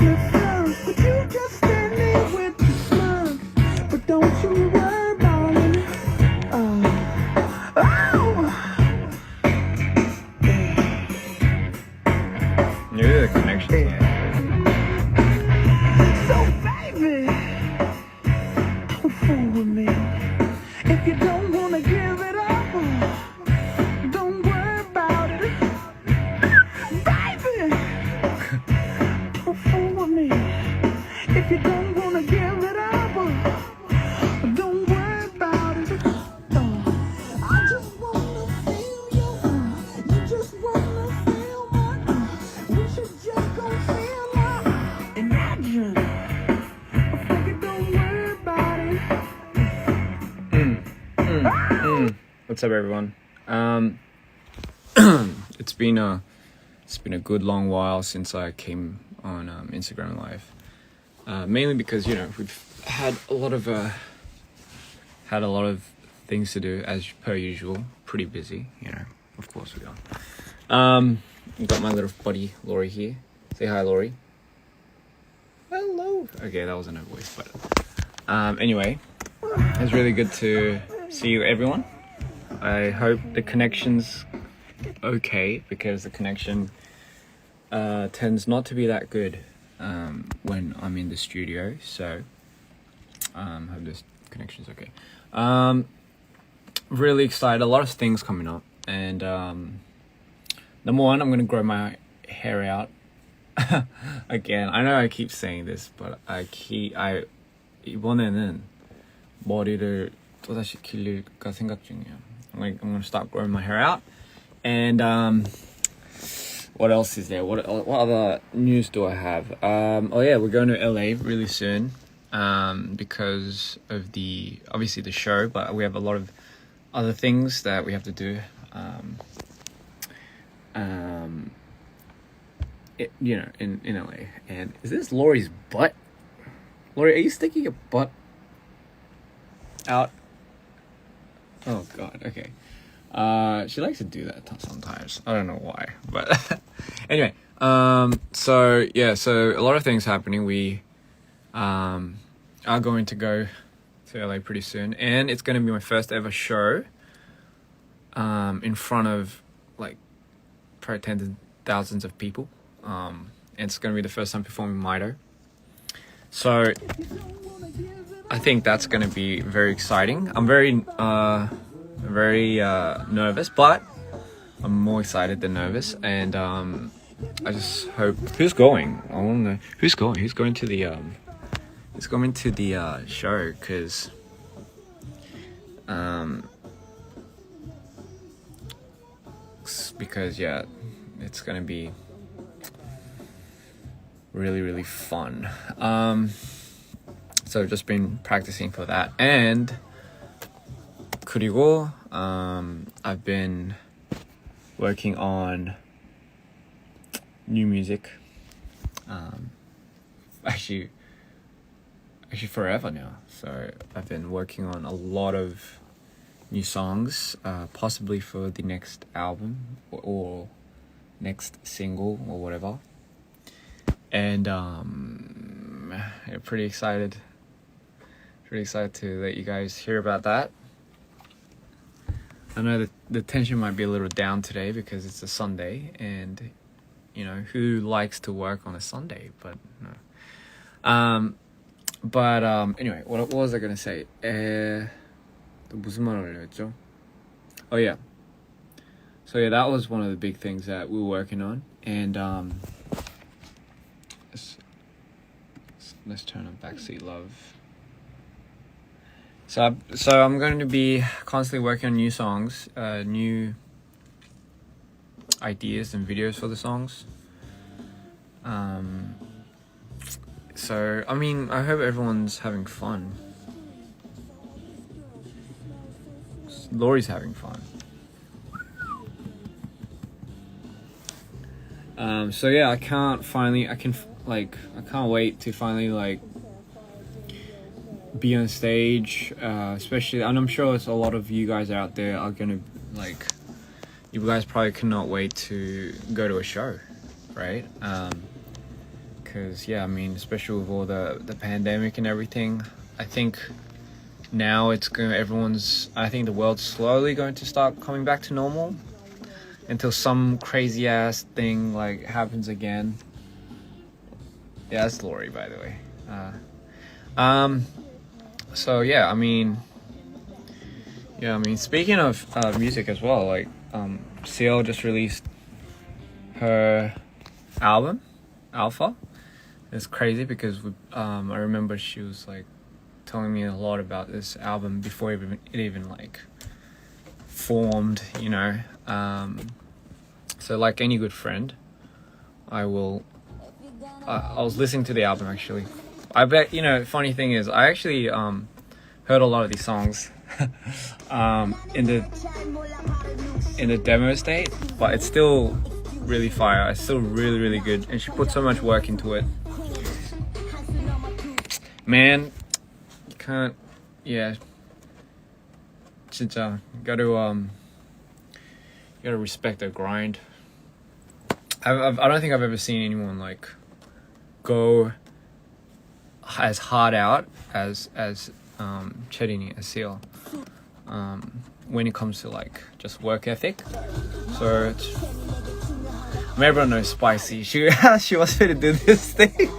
the sun, but you just stand there with the smug. But don't you worry about it. Oh. Yeah, the connections. So baby, don't fool with me. If you don't wanna give it up, don't worry about it. Baby, don't fool with me. If you don't wanna give it up, don't worry about it. I just wanna feel you. You just wanna feel my. We should just go feel my. Imagine. Don't worry about it. What's up, everyone? It's been a good long while since I came on Instagram Live. Mainly because we've had a lot of things to do as per usual. Pretty busy, Of course we are. I've got my little buddy Laurie here. Say hi, Laurie. Hello. Okay, that wasn't her voice, but anyway, it's really good to see you, everyone. I hope the connection's okay, because the connection tends not to be that good when I'm in the studio. So hope this connection's okay. Really excited. A lot of things coming up, and number one, I'm gonna grow my hair out. Again, I know I keep saying this, but 이번에는 머리를 또다시 기를까 생각 중이에요. I'm gonna start growing my hair out, and what else is there? What other news do I have? Oh yeah, we're going to LA really soon, because of the show, but we have a lot of other things that we have to do. In LA. And is this Laurie's butt? Laurie, are you sticking your butt out? Oh god, okay. She likes to do that sometimes. I don't know why, but anyway. So a lot of things happening. We are going to go to LA pretty soon, and it's going to be my first ever show in front of probably tens of thousands of people. And it's going to be the first time performing Mido. So I think that's going to be very exciting. I'm very nervous, but I'm more excited than nervous. And I just hope. Who's going? I want to know who's going. Who's going to the show? Because it's gonna be really, really fun. So just been practicing for that. And 그리고 I've been working on new music. Actually forever now. So I've been working on a lot of new songs, possibly for the next album or next single or whatever. And pretty excited to let you guys hear about that. I know that the tension might be a little down today because it's a Sunday, and who likes to work on a Sunday? But no. Anyway, what was I gonna say? 또 무슨 말 하려고 했죠? Oh yeah. So yeah, that was one of the big things that we were working on, and let's turn on Backseat Love. So I'm going to be constantly working on new songs, new ideas and videos for the songs. So I mean, I hope everyone's having fun. Laurie's having fun. So yeah, I can't wait to finally be on stage, especially, and I'm sure it's a lot of you guys out there are gonna you guys probably cannot wait to go to a show, right? because yeah, I mean, especially with all the pandemic and everything, I think now it's going. I think the world's slowly going to start coming back to normal until some crazy ass thing like happens again. Yeah, that's Lori, by the way. So yeah, I mean, speaking of music as well, like CL just released her album, Alpha. It's crazy because I remember she was like telling me a lot about this album before it even like formed, you know. So like any good friend, I was listening to the album actually. I bet, you know, funny thing is I actually heard a lot of these songs in the demo state, but it's still really fire. It's still really, really good, and she put so much work into it. Man, you can't. Yeah, 진짜 gotta respect the grind. I don't think I've ever seen anyone like go as hard out as Cherini, as Seal, when it comes to like just work ethic. So everyone knows Spicy. She wants me to do this thing,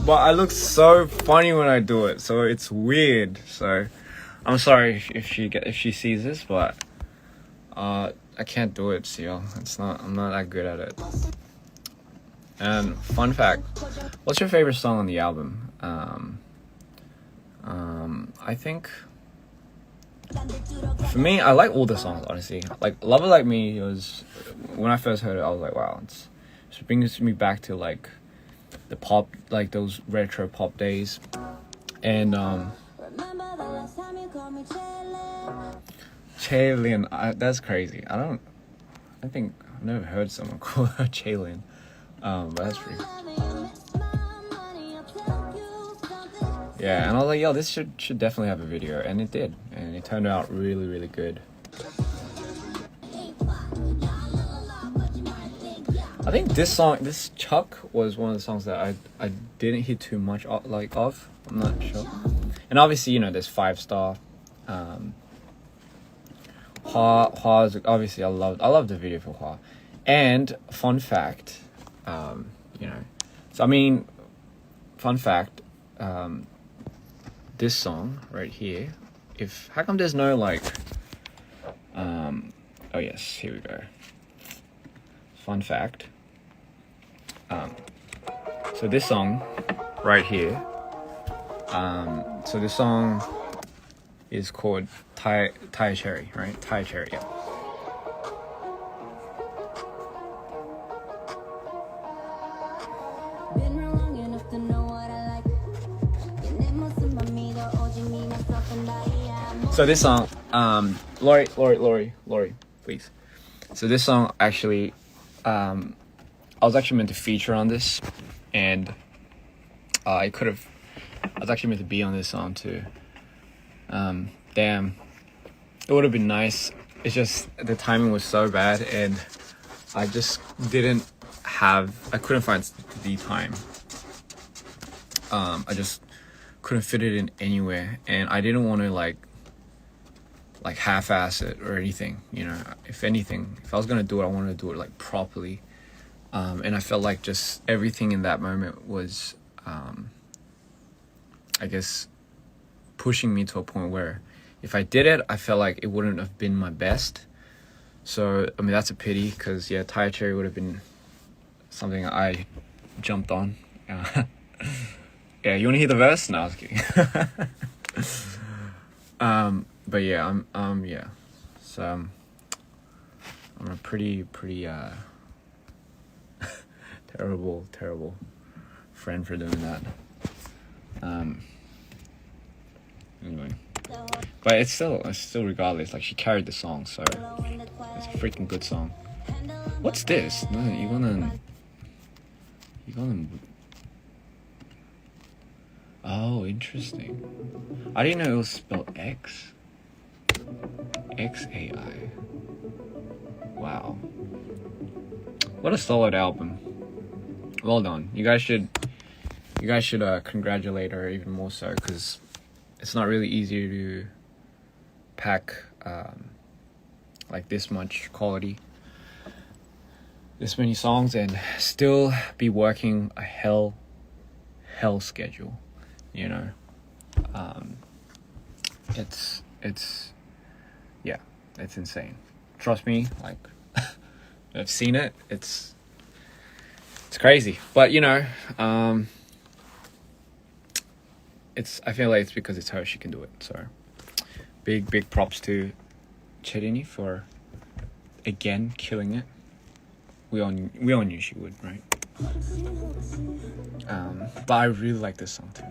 but I look so funny when I do it, so it's weird. So I'm sorry if she sees this, but I can't do it, Seal. I'm not that good at it. And fun fact, what's your favorite song on the album? I think for me, I like all the songs, honestly. Like Love It Like Me was, when I first heard it, I was like, wow, it brings me back to like the pop, like those retro pop days. And Chaylin, that's crazy. I think I've never heard someone call her Chaylin. But that's pretty. Yeah, and I was like, yo, this should definitely have a video, and it did, and it turned out really, really good. I think this Chuck was one of the songs that I didn't hear too much of. I'm not sure. And obviously, you know, there's 5 Star. Hua is obviously I love the video for Hua. And fun fact, you know, so I mean, fun fact, this song right here, how come there's no like, oh yes, here we go. Fun fact, so this song right here, so this song is called Thai Cherry, right? Thai Cherry, yeah. So this song, Lori, please. So this song actually, I was actually meant to feature on this, and I was actually meant to be on this song too. Damn, it would have been nice. It's just the timing was so bad, and I just I couldn't find the time. I just couldn't fit it in anywhere, and I didn't want to like half-ass it or anything, you know. If anything, if I was gonna do it, I wanted to do it like properly, and I felt like just everything in that moment was I guess pushing me to a point where if I did it, I felt like it wouldn't have been my best. So I mean, that's a pity, because yeah, Thai Cherry would have been something I jumped on. Yeah, you want to hear the verse? No, I was kidding. But yeah, yeah. So I'm a pretty terrible friend for doing that. Anyway, but it's still regardless. Like, she carried the song, so it's a freaking good song. What's this? No, you gonna. Oh, interesting. I didn't know it was spelled X. XAI. Wow. What a solid album. well done. You guys should congratulate her even more so, because it's not really easy to pack like this much quality, this many songs, and still be working a hell schedule, you know. It's yeah, it's insane. Trust me, like I've seen it. It's crazy, but you know, I feel like it's because it's her, she can do it. So big props to Cherini for again killing it. We all knew she would, right? But I really like this song too.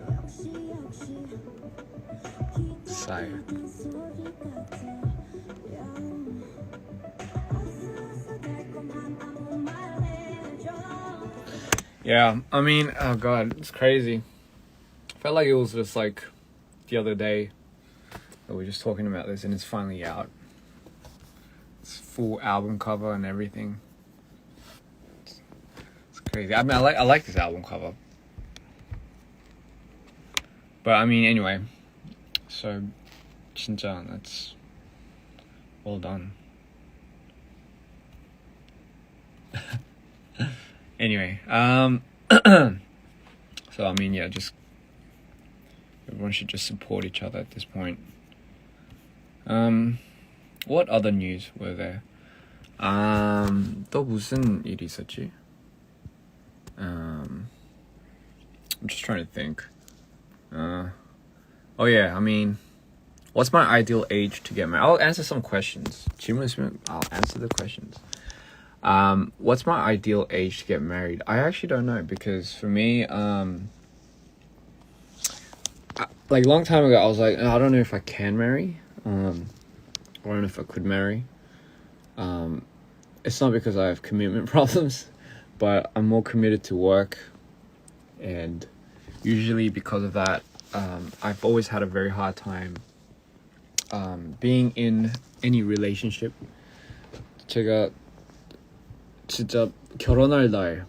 Sire. Yeah, I mean, oh god, it's crazy. Felt like it was just like the other day that we were just talking about this, and it's finally out. It's full album cover and everything. It's crazy. I mean, I like this album cover. But I mean, anyway. So, 진짜, that's well done. Anyway, so I mean, yeah, just everyone should just support each other at this point. What other news were there? 또 무슨 일이 있었지? I'm just trying to think. Oh yeah, I mean, what's my ideal age to get married? I'll answer some questions. I'll answer the questions. What's my ideal age to get married? I actually don't know, because for me, like long time ago, I was like, I don't know if I can marry. I don't know if I could marry. It's not because I have commitment problems, but I'm more committed to work, and usually because of that, I've always had a very hard time being in any relationship. 제가 진짜 결혼할 날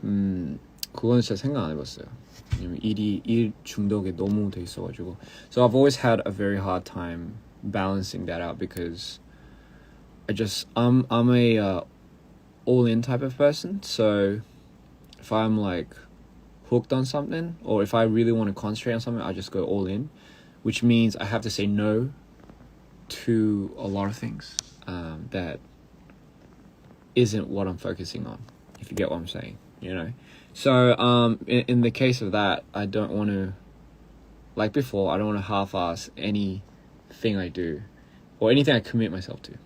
그건 진짜 생각 안 해봤어요. 왜냐면 일 중독에 너무 돼 있어가지고. So I've always had a very hard time balancing that out, because I'm a all-in type of person. So if I'm like hooked on something, or if I really want to concentrate on something, I just go all in, which means I have to say no to a lot of things that isn't what I'm focusing on, if you get what I'm saying, you know. So in the case of that, I don't want to, like before, I don't want to half-ass anything I do or anything I commit myself to.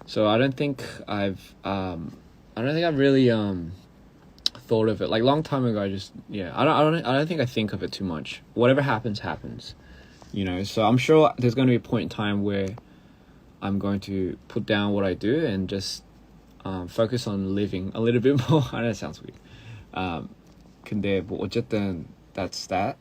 So I don't think I've really thought of it. Like long time ago, I don't think I think of it too much. Whatever happens, you know. So I'm sure there's going to be a point in time where I'm going to put down what I do and just focus on living a little bit more. I know it sounds weird. 근데 뭐 어쨌든 that's that.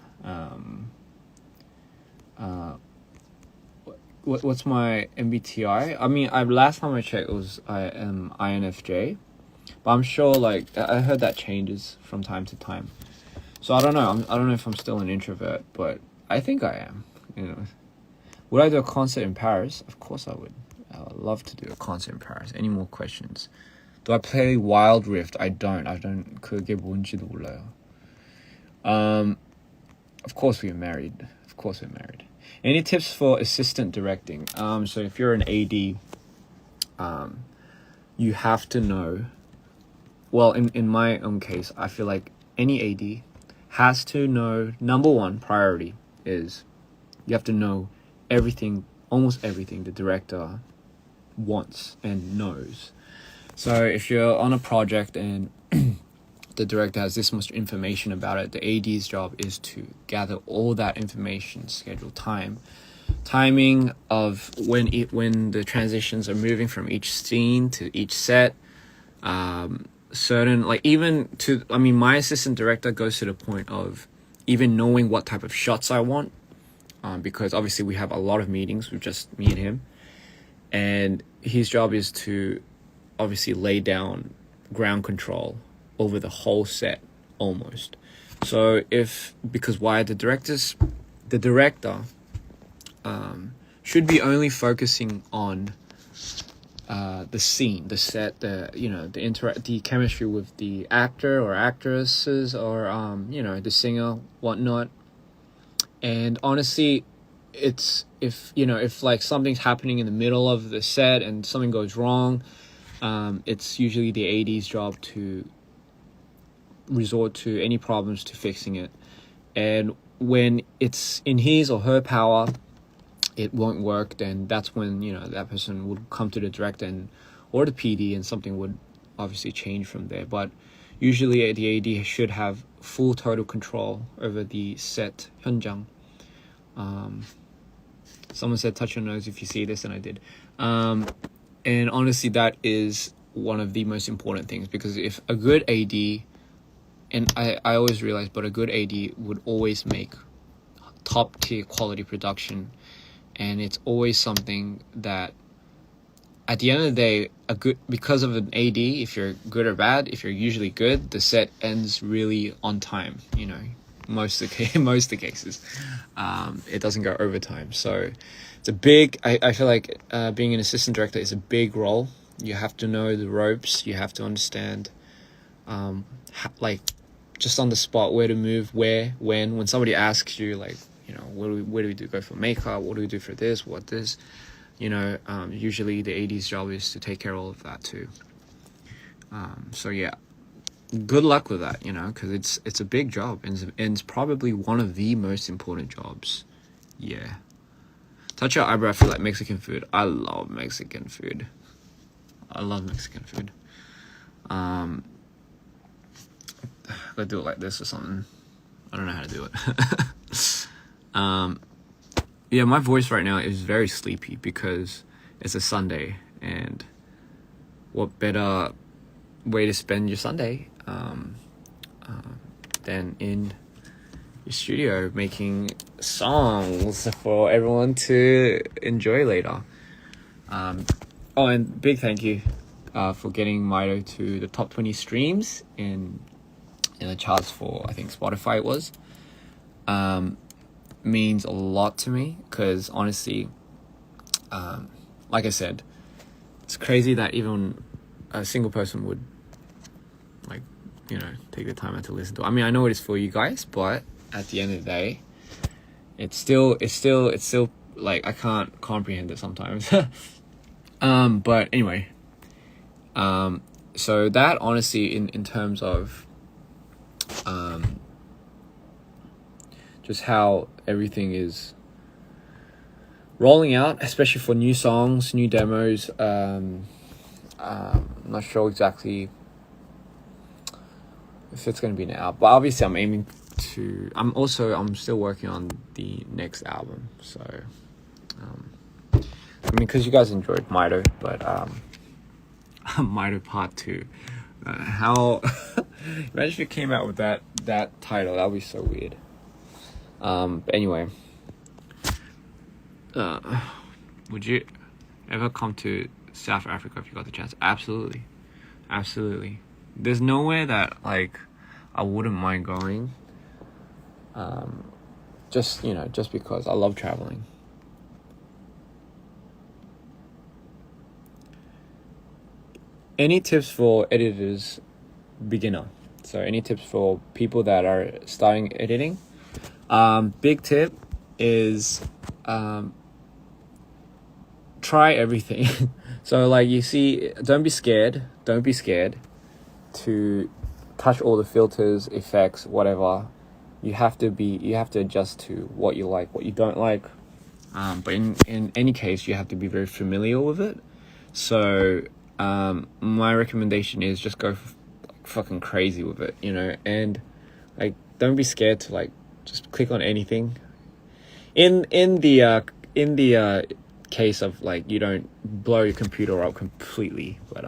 What's my MBTI? I mean, last time I checked, it was I am INFJ, but I'm sure like I heard that changes from time to time. So I don't know. I don't know if I'm still an introvert, but I think I am. You know, would I do a concert in Paris? Of course I would. I would love to do a concert in Paris. Any more questions? Do I play Wild Rift? I don't. 그게 뭔지도 몰라요. Of course we're married. Any tips for assistant directing? So if you're an AD, you have to know. Well, in my own case, I feel like any AD has to know. Number one priority is you have to know everything, almost everything the director wants and knows. So if you're on a project and the director has this much information about it, the AD's job is to gather all that information, schedule timing of when the transitions are moving from each scene to each set. Certain, like even to, I mean, my assistant director goes to the point of even knowing what type of shots I want, because obviously we have a lot of meetings with just me and him, and his job is to obviously lay down ground control over the whole set almost. So because why the director should be only focusing on the scene, the set, the chemistry with the actor or actresses, or the singer, whatnot. And honestly, if like something's happening in the middle of the set and something goes wrong, it's usually the AD's job to resort to any problems to fixing it. And when it's in his or her power, it won't work, then that's when that person would come to the director or the PD, and something would obviously change from there. But usually the AD should have full total control over the set 현장. Someone said touch your nose if you see this, and I did. And honestly, that is one of the most important things, because if a good AD, and I always realize, but a good AD would always make top tier quality production. And it's always something that at the end of the day, because of an AD, if you're good or bad, if you're usually good, the set ends really on time, most of the cases. It doesn't go overtime. So it's a big, I feel like being an assistant director is a big role. You have to know the ropes. You have to understand, just on the spot, where to move, when somebody asks you, like, where do we do, go for makeup, what do we do for this, usually the AD's job is to take care of all of that too. So yeah, good luck with that, because it's a big job, and it's probably one of the most important jobs. Yeah. Touch your eyebrow, I feel like Mexican food. I love Mexican food. Gotta do it like this or something. I don't know how to do it. Yeah, my voice right now is very sleepy because it's a Sunday, and what better way to spend your Sunday than in your studio making songs for everyone to enjoy later. And big thank you for getting Mito to the top 20 streams in the charts for, I think, Spotify it was. Means a lot to me, because honestly, like I said, it's crazy that even a single person would take the time out to listen to it. I mean, I know it is for you guys, but at the end of the day, it's still like, I can't comprehend it sometimes. But anyway, so that, honestly, in terms of just how everything is rolling out, especially for new songs, new demos. I'm not sure exactly if it's going to be now, but obviously I'm aiming to. I'm still working on the next album, so because you guys enjoyed Mito, but Mito Part 2. How imagine if it came out with that title, that would be so weird. But anyway, would you ever come to South Africa if you got the chance? Absolutely. There's nowhere that I wouldn't mind going. Just because I love traveling. Any tips for editors, beginner? So any tips for people that are starting editing? Big tip is try everything. So you see, don't be scared to touch all the filters, effects, whatever. You have to adjust to what you like, what you don't like. But in any case, you have to be very familiar with it. So my recommendation is just go fucking crazy with it, and don't be scared to just click on anything. In the case of you don't blow your computer up completely, but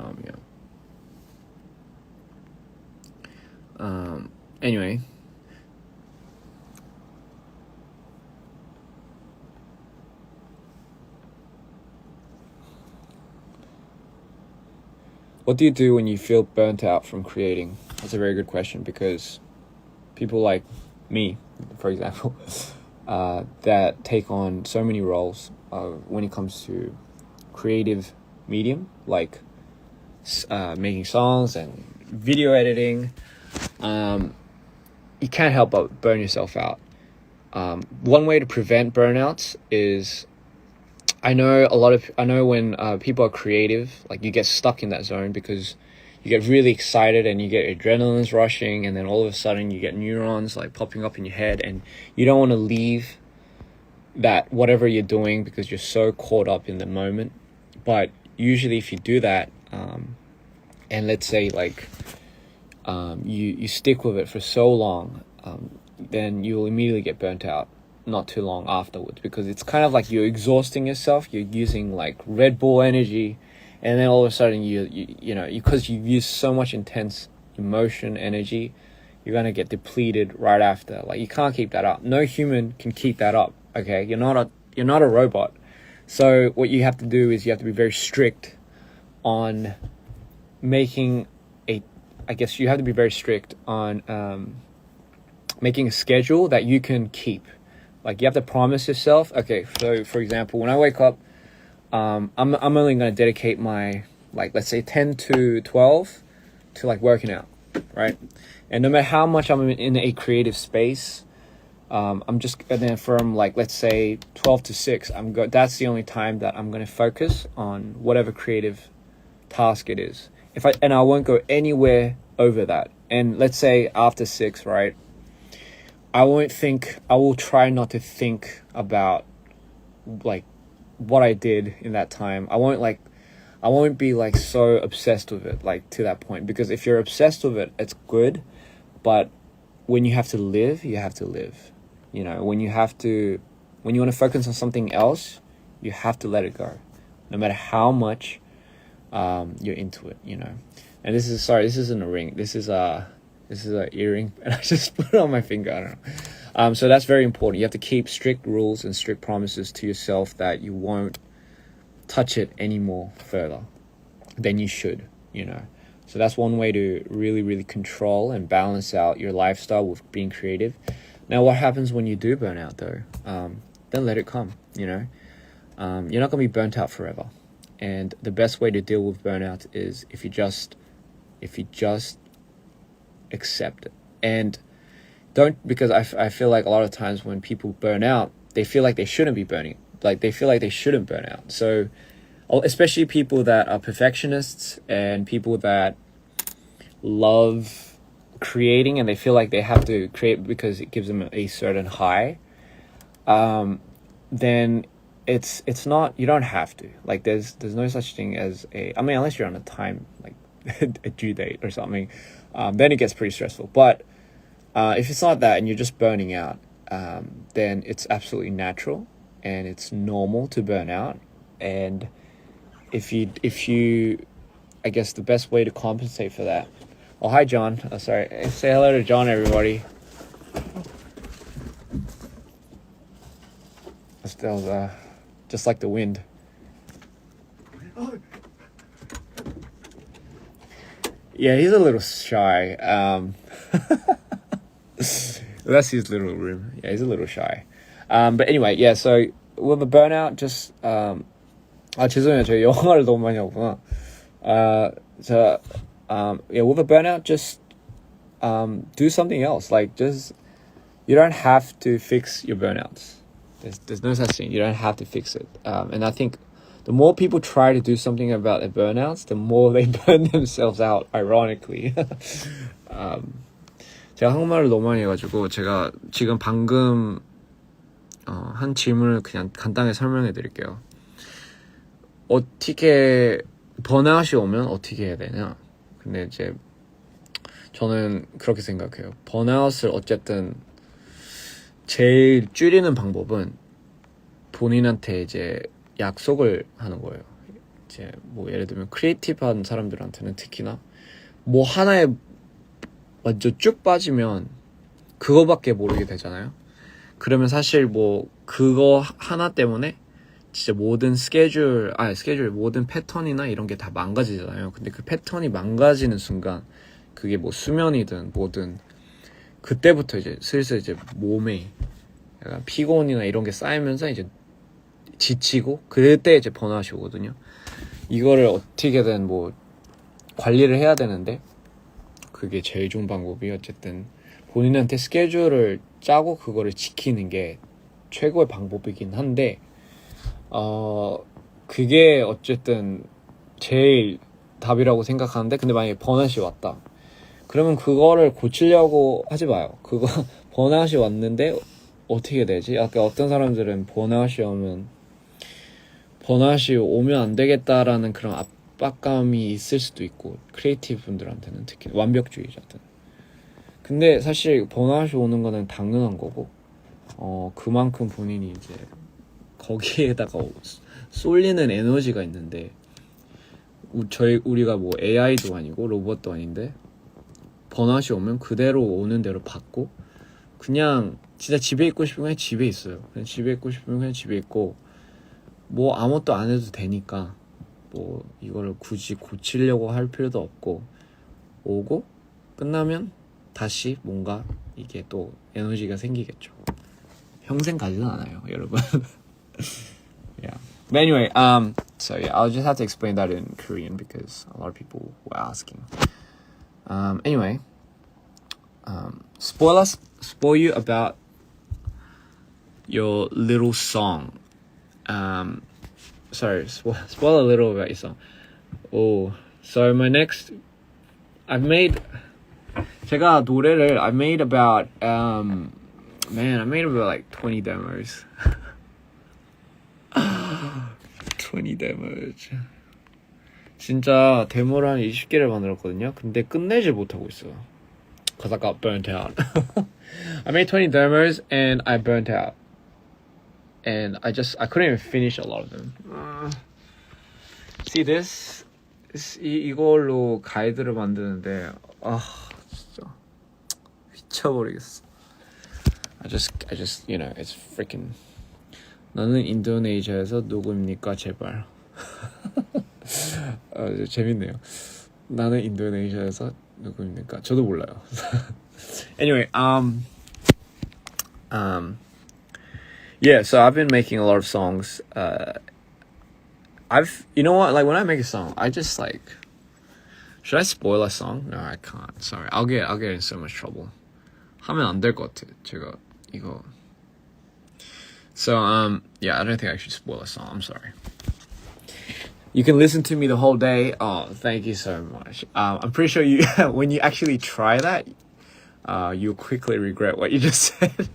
anyway. what do you do when you feel burnt out from creating? That's a very good question, because people like me, for example, that take on so many roles when it comes to creative medium, like making songs and video editing, you can't help but burn yourself out. One way to prevent burnouts is, I know when people are creative, like you get stuck in that zone because you get really excited and you get adrenaline's rushing, and then all of a sudden you get neurons like popping up in your head, and you don't want to leave that whatever you're doing because you're so caught up in the moment. But usually if you do that, and let's say like you stick with it for so long, then you'll immediately get burnt out not too long afterwards, because it's kind of like you're exhausting yourself. You're using like Red Bull energy, and then all of a sudden you know, because you've used so much intense emotion energy, you're gonna get depleted right after. Like you can't keep that up. No human can keep that up. Okay, you're not a robot. So what you have to do is you have to be very strict on making I guess you have to be very strict on making a schedule that you can keep. Like you have to promise yourself, okay, so for example, when I wake up, I'm only going to dedicate my, like, let's say 10 to 12 to like working out, right? And no matter how much I'm in a creative space, I'm just, and then from like, let's say 12 to 6, that's the only time that I'm going to focus on whatever creative task it is. And I won't go anywhere over that. And let's say after 6, right? I will try not to think about like what I did in that time. I won't be like so obsessed with it, like to that point, because if you're obsessed with it, it's good. But when you have to live, you have to live. You know, when you want to focus on something else, you have to let it go, no matter how much you're into it, you know. And this isn't a ring. This is a earring, and I just put it on my finger. I don't know. So that's very important. You have to keep strict rules and strict promises to yourself that you won't touch it anymore further than you should, you know. So that's one way to really, really control and balance out your lifestyle with being creative. Now, what happens when you do burn out, though? Then let it come, you know. You're not going to be burnt out forever. And the best way to deal with burnout is if you just accept it. And don't, because I feel like a lot of times when people burn out, they feel like they shouldn't be burning. Like they feel like they shouldn't burn out. So especially people that are perfectionists and people that love creating and they feel like they have to create because it gives them a certain high, then it's not, you don't have to. Like there's no such thing as unless you're on a time, like a due date or something, then it gets pretty stressful. But if it's not that and you're just burning out, then it's absolutely natural and it's normal to burn out. And if you I guess the best way to compensate for that. Oh, hi John. Sorry, say hello to John, everybody. That was just like the wind. Yeah, he's a little shy. That's his little room. Yeah, he's a little shy. But anyway, yeah, so with the burnout, just 죄송해요. 저 영어를 너무 많이 하구나. Yeah, with a burnout, just do something else. Like just, you don't have to fix your burnouts. There's no such thing. You don't have to fix it. And I think the more people try to do something about their burnouts, the more they burn themselves out, ironically. 제가 한국말을 너무 많이 해가지고 제가 지금 방금 한 질문을 그냥 간단하게 설명해 드릴게요. 어떻게 번아웃이 오면 어떻게 해야 되냐? 근데 이제 저는 그렇게 생각해요. 번아웃을 어쨌든 제일 줄이는 방법은 본인한테 이제 약속을 하는 거예요. 이제 뭐 예를 들면 크리에이티브한 사람들한테는 특히나 뭐 하나에 완전 쭉 빠지면 그거밖에 모르게 되잖아요. 그러면 사실 뭐 그거 하나 때문에 진짜 모든 스케줄 모든 패턴이나 이런 게 다 망가지잖아요. 근데 그 패턴이 망가지는 순간 그게 뭐 수면이든 뭐든 그때부터 이제 슬슬 이제 몸에 약간 피곤이나 이런 게 쌓이면서 이제 지치고 그때 이제 번아웃이 오거든요. 이거를 어떻게든 뭐 관리를 해야 되는데 그게 제일 좋은 방법이 어쨌든 본인한테 스케줄을 짜고 그거를 지키는 게 최고의 방법이긴 한데 그게 어쨌든 제일 답이라고 생각하는데 근데 만약에 번아웃이 왔다 그러면 그거를 고치려고 하지 마요. 그거 번아웃이 왔는데 어떻게 되지? 아까 어떤 사람들은 번아웃이 오면 안 되겠다라는 그런 압박감이 있을 수도 있고 크리에이티브 분들한테는 특히 완벽주의자들. 근데 사실 번아웃이 오는 거는 당연한 거고 그만큼 본인이 이제 거기에다가 쏠리는 에너지가 있는데 우리가 뭐 AI도 아니고 로봇도 아닌데 번아웃이 오면 그대로 오는 대로 받고 그냥 진짜 집에 있고 싶으면 그냥 집에 있어요. 그냥 집에 있고 싶으면 그냥 집에 있고 뭐 아무것도 안 해도 되니까 뭐 이거를 굳이 고치려고 할 필요도 없고 오고 끝나면 다시 뭔가 이게 또 에너지가 생기겠죠. 평생 가지는 않아요, 여러분. Yeah. But anyway, so yeah, I'll just have to explain that in Korean because a lot of people were asking. Anyway, spoil you about your little song. Sorry, spoil a little about your song. Oh, so my next, 제가 노래를 I made about like 20 demos. 20 demos. 진짜 데모를 한 20개를 만들었거든요. 근데 끝내질 못하고 있어요. Cause I got burnt out. I made 20 demos and I burnt out. And I couldn't even finish a lot of them. See this? 이걸로 가이드를 만드는데 진짜 미쳐버리겠어. I just you know it's freaking. 나는 인도네시아에서 누구입니까 제발. 재밌네요. 나는 인도네시아에서 누구입니까? 저도 몰라요. Anyway, yeah, so I've been making a lot of songs. You know what? Like when I make a song, I just like, should I spoil a song? No, I can't. Sorry, I'll get in so much trouble. 하면 안 될 것 같아. 제가 이거. So yeah, I don't think I should spoil a song. I'm sorry. You can listen to me the whole day. Oh, thank you so much. I'm pretty sure you when you actually try that, you'll quickly regret what you just said.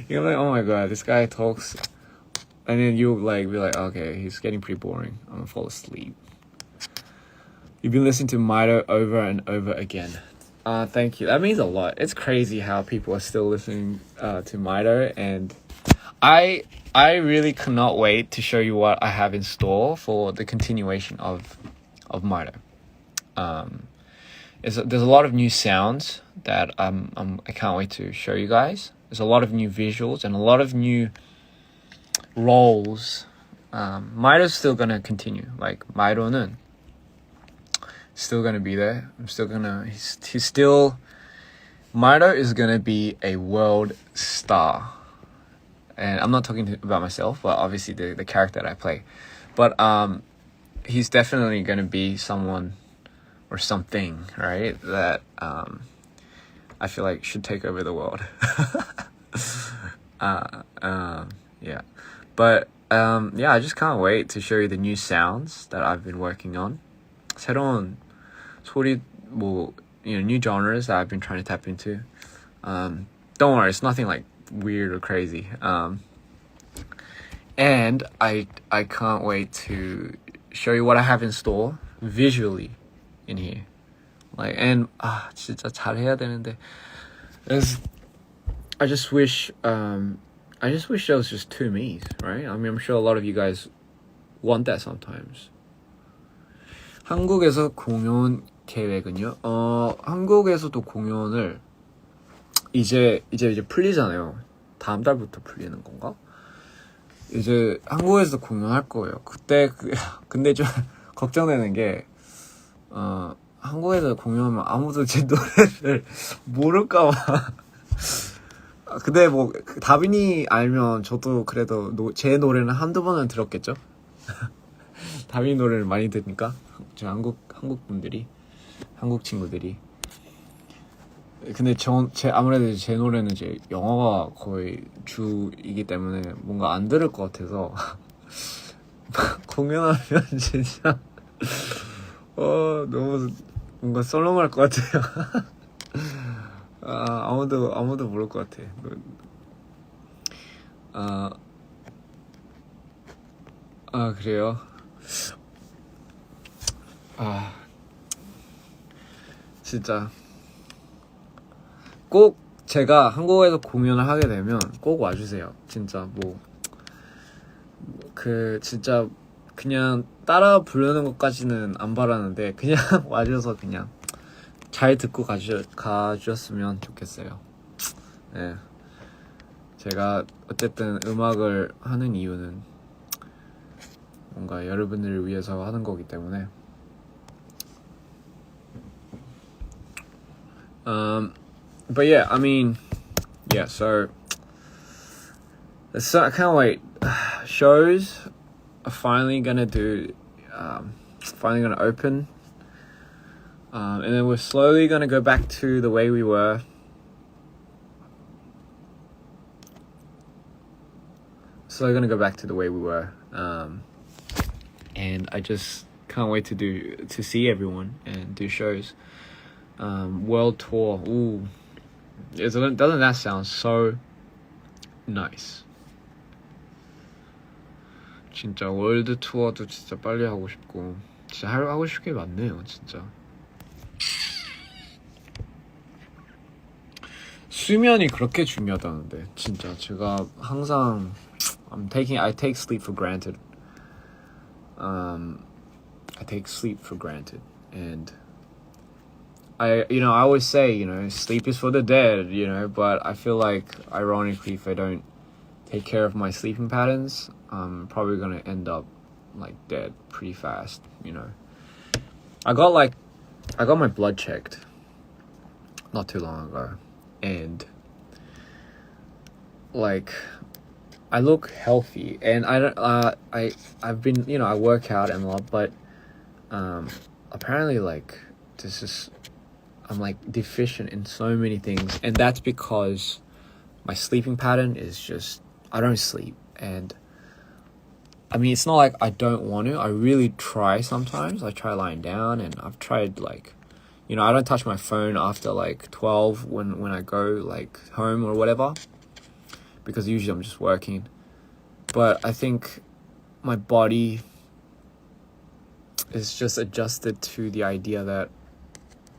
You're like, oh my god, this guy talks, and then you'll like be like, okay, he's getting pretty boring. I'm gonna fall asleep. You've been listening to Mito over and over again. Thank you. That means a lot. It's crazy how people are still listening to Mito, and I really cannot wait to show you what I have in store for the continuation of Mito. There's a lot of new sounds that I can't wait to show you guys. There's a lot of new visuals and a lot of new roles. Mito's still gonna continue. Like Mito는 still gonna be there. He's still. Mito is gonna be a world star. And I'm not talking about myself, but obviously the character that I play. But he's definitely gonna be someone or something, right? That I feel like should take over the world. Yeah. But yeah, I just can't wait to show you the new sounds that I've been working on. 새로운 소리, new genres that I've been trying to tap into. Don't worry, it's nothing like weird or crazy. And I can't wait to show you what I have in store visually in here. Like, and 진짜 잘해야 되는데. I just wish there was just two me's, right? I mean, I'm sure a lot of you guys want that sometimes. 한국에서 공연 계획은요? 한국에서도 공연을 이제 풀리잖아요. 다음 달부터 풀리는 건가? 이제 한국에서 공연할 거예요. 그때 근데 좀 걱정되는 게 한국에서 공연하면 아무도 제 노래를 모를까 봐. 근데 뭐 다빈이 알면 저도 그래도 제 노래는 한두 번은 들었겠죠? 다빈이 노래를 많이 들으니까 저 한국 분들이 한국 친구들이. 근데 아무래도 제 노래는 이제 영어가 거의 주이기 때문에 뭔가 안 들을 것 같아서 공연하면 진짜 너무 뭔가 썰렁할 것 같아요. 아무도 모를 것 같아. 그래요? 진짜 꼭 제가 한국에서 공연을 하게 되면 꼭 와주세요. 진짜 진짜 그냥 따라 부르는 것까지는 안 바라는데 그냥 와줘서 그냥 잘 듣고 가주셨으면 좋겠어요. 네. 제가 어쨌든 음악을 하는 이유는 뭔가 여러분들을 위해서 하는 거기 때문에 but yeah, I mean, yeah, so I can't wait. Shows are finally gonna open, and then we're slowly gonna go back to the way we were. And I just can't wait to see everyone and do shows. World tour. Ooh, doesn't that sound so nice? 진짜 월드 투어도 진짜 빨리 하고 싶고 진짜 하고 싶은 게 많네요. 진짜 수면이 그렇게 중요하다는데 진짜 제가 항상 I take sleep for granted. I take sleep for granted, and I always say, sleep is for the dead, but I feel like, ironically, if I don't take care of my sleeping patterns, I'm probably gonna end up like dead pretty fast, I got my blood checked not too long ago, and like I look healthy, and I've been, I work out and a lot, but apparently like I'm like deficient in so many things, and that's because my sleeping pattern is just, I don't sleep. And I mean, it's not like I don't want to. I really try sometimes. I try lying down, and I've tried like, I don't touch my phone after like 12 when I go like home or whatever, because usually I'm just working. But I think my body is just adjusted to the idea that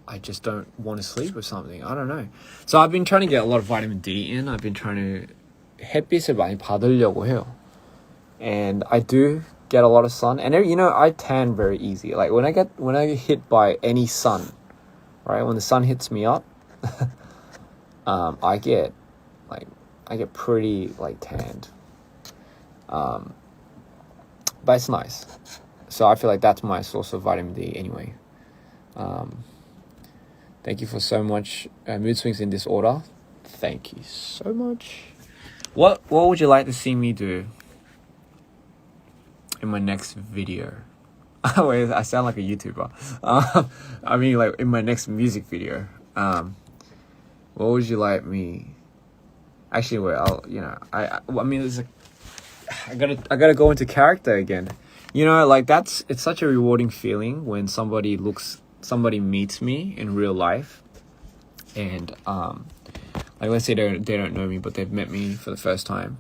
I just don't want to sleep or something. I don't know. So I've been trying to get a lot of vitamin D in. I've been trying to 햇빛을 많이 받으려고 해요. And I do get a lot of sun. And I tan very easy. Like when I get hit by any sun, right? When the sun hits me up, I get pretty like tanned. But it's nice. So I feel like that's my source of vitamin D anyway. Thank you for so much. Mood swings in this order. Thank you so much. What would you like to see me do in my next video? Wait, I sound like a YouTuber. I mean, like in my next music video. What would you like me? Actually, wait. I mean, I gotta go into character again. Like it's such a rewarding feeling when somebody meets me in real life, and like let's say they don't know me, but they've met me for the first time,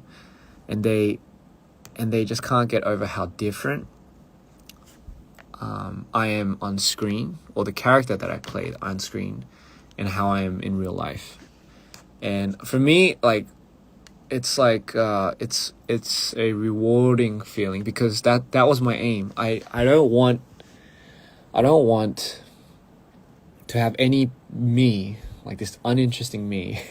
and they just can't get over how different I am on screen, or the character that I played on screen, and how I am in real life. And for me, like it's like it's a rewarding feeling, because that was my aim. I don't want to have any me, like this uninteresting me,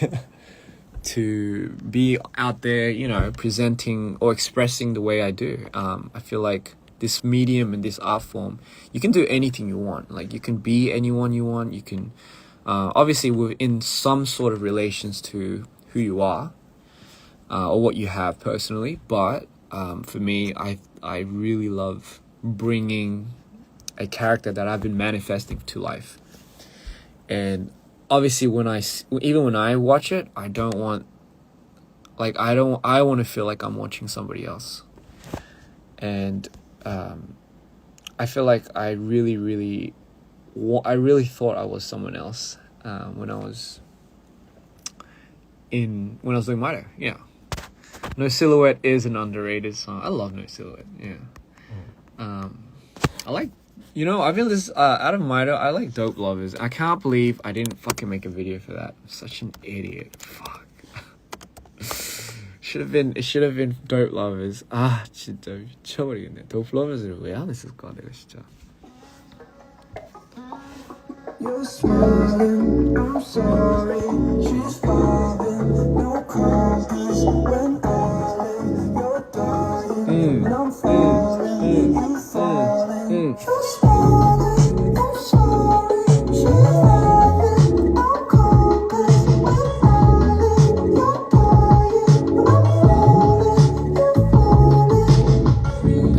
to be out there, you know, presenting or expressing the way I do. I feel like this medium and this art form, you can do anything you want. Like you can be anyone you want. You can, obviously, within some sort of relations to who you are or what you have personally. But for me, I really love bringing a character that I've been manifesting to life. And obviously, even when I watch it, I want to feel like I'm watching somebody else. And I feel like I really thought I was someone else when I was doing Mito. Yeah, No Silhouette is an underrated song. I love No Silhouette. Yeah, I like. You know, I feel this out of Mito, I like Dope Lovers. I can't believe I didn't fucking make a video for that. I'm such an idiot. Fuck. It should have been Dope Lovers. 아, 진짜 미쳐버리겠네. Dope Lovers를 왜 안 했을까, 내가 진짜. You're smiling, I'm sorry. She's falling, no compass. When falling, you're dying. And I'm falling, I'm falling. You're smiling, I'm sorry. She's falling, no compass. When falling, you're dying. And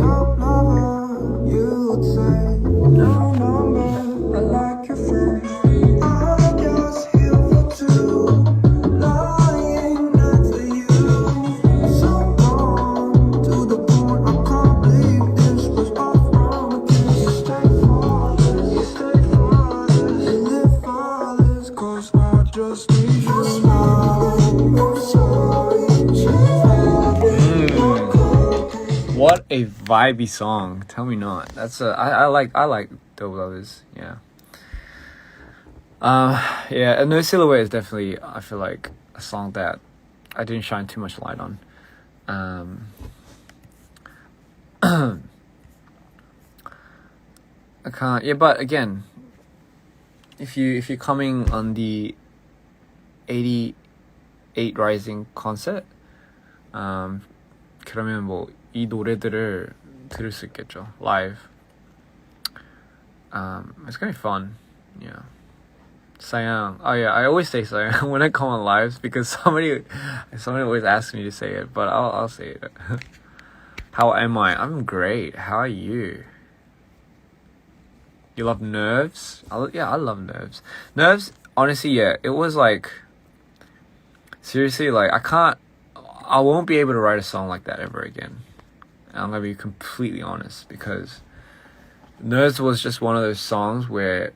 I'm falling, you're falling. Top lover, you would say. No number, I like your face. I just feel for two, lying next to you. So gone to the point I can't believe this was all wrong again. You stay fathers, you live fathers, 'cause I just need you. Smiling, I'm sorry, What a vibey song. Tell me not. I like Dope Lovers. Yeah. Yeah, and No Silhouette is definitely, I feel like, a song that I didn't shine too much light on. I can't. Yeah, but again, if you're coming on the 88 Rising concert, 그러면 뭐 이 노래들을 들을 수 있겠죠, live. It's gonna be fun. Yeah. Sayang. Oh yeah, I always say Sayang when I come on lives because somebody always asks me to say it, but I'll say it. How am I? I'm great. How are you? You love Nerves? I love Nerves. Nerves, honestly, yeah, it was like, seriously, like I won't be able to write a song like that ever again. I'm gonna be completely honest, because Nerves was just one of those songs where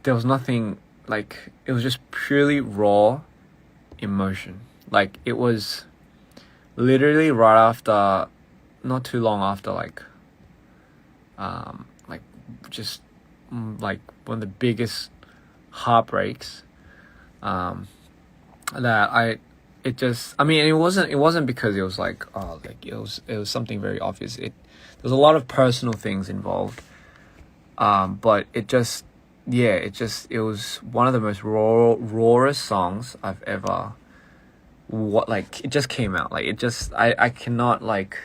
there was nothing, like, it was just purely raw emotion. Like, it was literally right after, not too long after, just like one of the biggest heartbreaks it wasn't because it was like, oh, like it was something very obvious. There's a lot of personal things involved, but it was one of the most rawest songs I've ever, it just came out. Like, it just, I cannot, like,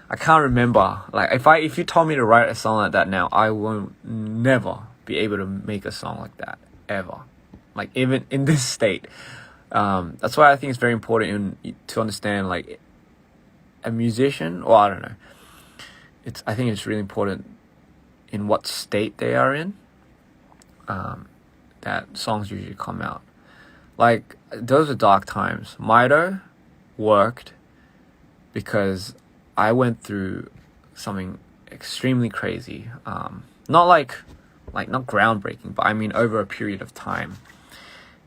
I can't remember. Like, if you told me to write a song like that now, I won't never be able to make a song like that ever. Like, even in this state. That's why I think it's very important to understand, like, a musician, or I don't know. I think it's really important in what state they are in, that songs usually come out. Like, those are dark times. Mito worked because I went through something extremely crazy. Not not groundbreaking, but I mean over a period of time.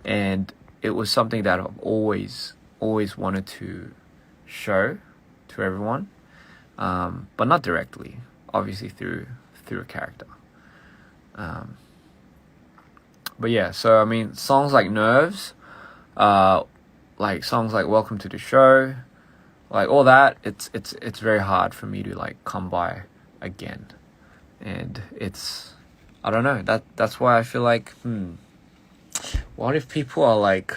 And it was something that I've always wanted to show to everyone, but not directly, obviously through a character. But yeah, so I mean, songs like Nerves, like songs like Welcome to the Show, like all that, it's very hard for me to like come by again, and I don't know, that's why I feel like, what if people are like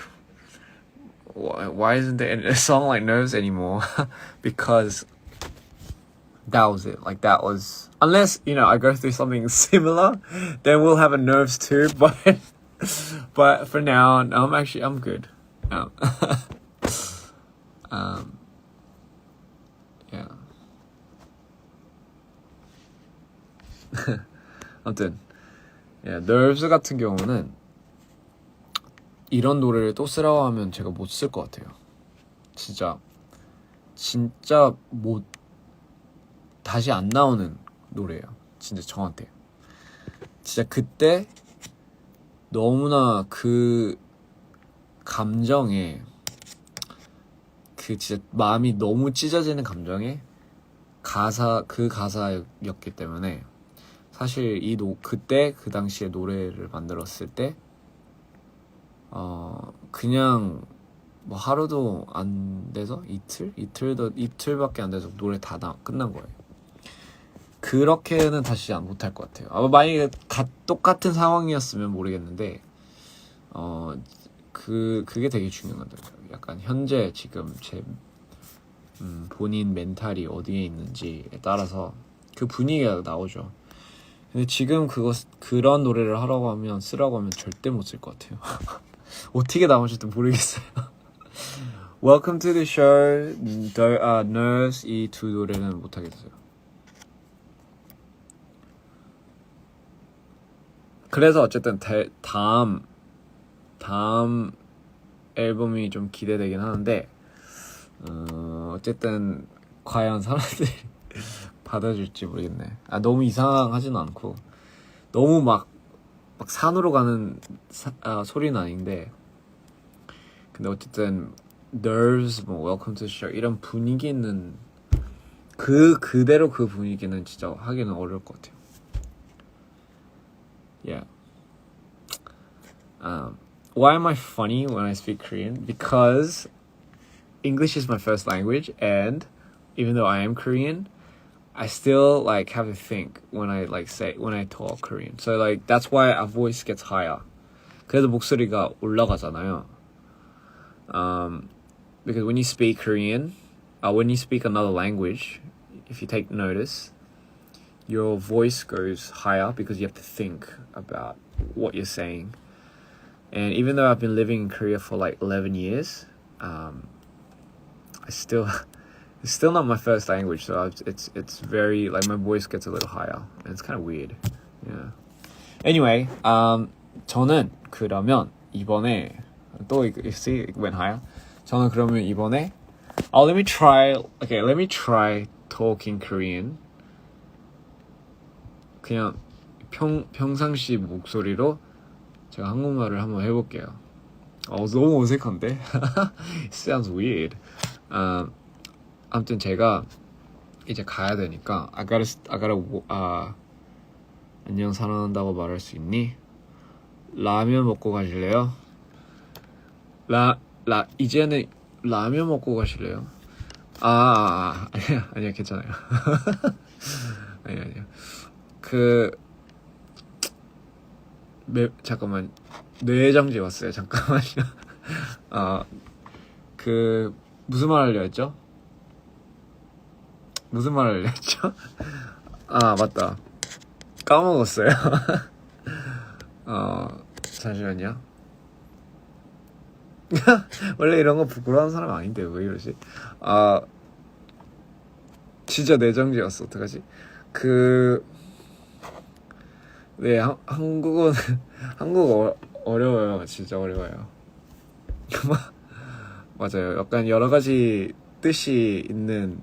why isn't there a song like Nerves anymore? Because that was it. Like that was, unless I go through something similar, then we'll have a Nerves too. But for now, I'm good. Yeah. 아무튼 Nerves 같은 경우는 이런 노래를 또 쓰라고 하면 제가 못 쓸 것 같아요. 진짜 못 다시 안 나오는 노래예요. 진짜 저한테. 진짜 그때 너무나 그 감정에 그 진짜 마음이 너무 찢어지는 감정에 그 가사였기 때문에 사실 그때 그 당시에 노래를 만들었을 때 그냥 뭐 하루도 안 돼서 이틀밖에 안 돼서 노래 다 끝난 거예요. 그렇게는 다시 못할 것 같아요. 만약에 똑같은 상황이었으면 모르겠는데 그게 되게 중요한 것 같아요. 약간 현재 지금 제 본인 멘탈이 어디에 있는지에 따라서 그 분위기가 나오죠. 근데 지금 그런 노래를 쓰라고 하면 절대 못 쓸 것 같아요. 어떻게 나오실지 모르겠어요. Welcome to the show, Nerves 이 두 노래는 못 하겠어요. 그래서 어쨌든 다음 앨범이 좀 기대되긴 하는데 어쨌든 과연 사람들이 받아줄지 모르겠네. 너무 이상하진 않고 너무 막 산으로 가는 소리는 아닌데 근데 어쨌든 Nerves, 뭐 Welcome to the Show 이런 분위기는 그대로 그 분위기는 진짜 하기는 어려울 것 같아요. Yeah. Why am I funny when I speak Korean? Because English is my first language, and even though I am Korean, I still have to think when I talk Korean. So that's why our voice gets higher. 그래서 목소리가 올라가잖아요. Because when you speak Korean, when you speak another language, if you take notice, your voice goes higher because you have to think about what you're saying. And even though I've been living in Korea for 11 years, it's still not my first language, so it's very my voice gets a little higher, and it's kind of weird. Yeah. Anyway, 저는 그러면 이번에 또 you see it went higher. 저는 그러면 이번에 let me try talking Korean. 그냥 평상시 목소리로 제가 한국말을 한번 해볼게요. 너무 어색한데? It sounds weird. 아무튼 제가 이제 가야 되니까 I gotta 안녕 사랑한다고 말할 수 있니? 라면 먹고 가실래요? 이제는 라면 먹고 가실래요? 아니야 괜찮아요. 아니야. 잠깐만 뇌정지 왔어요. 잠깐만요. 무슨 말 하려 했죠? 맞다. 까먹었어요. 잠시만요. 원래 이런 거 부끄러운 사람 아닌데 왜 이러지? 진짜 뇌정지였어. 어떡하지? 네, 한국어 어려워요. 진짜 어려워요. 맞아요. 약간 여러 가지 뜻이 있는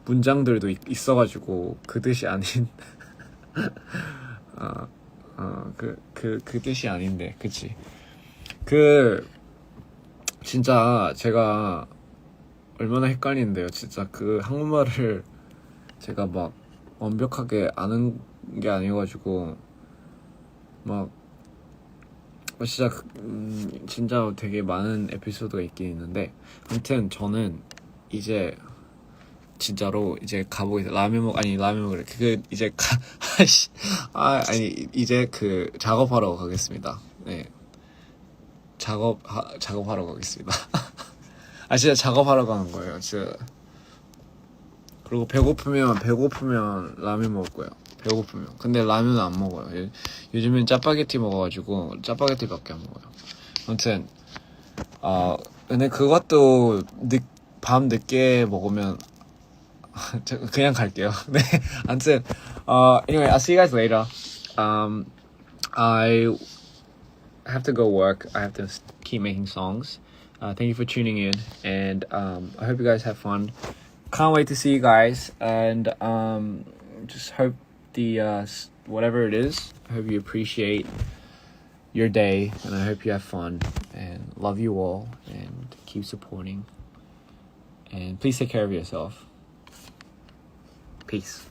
문장들도 있어가지고 그 뜻이 아닌 그 뜻이 아닌데, 그치? 진짜 제가 얼마나 헷갈리는데요. 진짜 한국말을 제가 막 완벽하게 아는 게 아니어가지고 진짜 되게 많은 에피소드가 있긴 있는데, 아무튼 저는 이제 진짜로 이제 가보겠습니다. 라면 먹으래. 이제 이제 작업하러 가겠습니다. 네, 작업하러 가겠습니다. 아 진짜 작업하러 가는 거예요. 진짜. 그리고 배고프면 라면 먹을 거예요. 배고프면. 근데 라면은 안 먹어요. 요즘엔 짜파게티 먹어가지고 짜파게티밖에 안 먹어요. 아무튼 근데 그것도 밤 늦게 먹으면 그냥 갈게요. 네. 아무튼 anyway, I'll see you guys later. I have to go work. I have to keep making songs. Thank you for tuning in, and I hope you guys have fun. Can't wait to see you guys, and just hope the whatever it is, I hope you appreciate your day, and I hope you have fun, and love you all, and keep supporting, and please take care of yourself. Peace.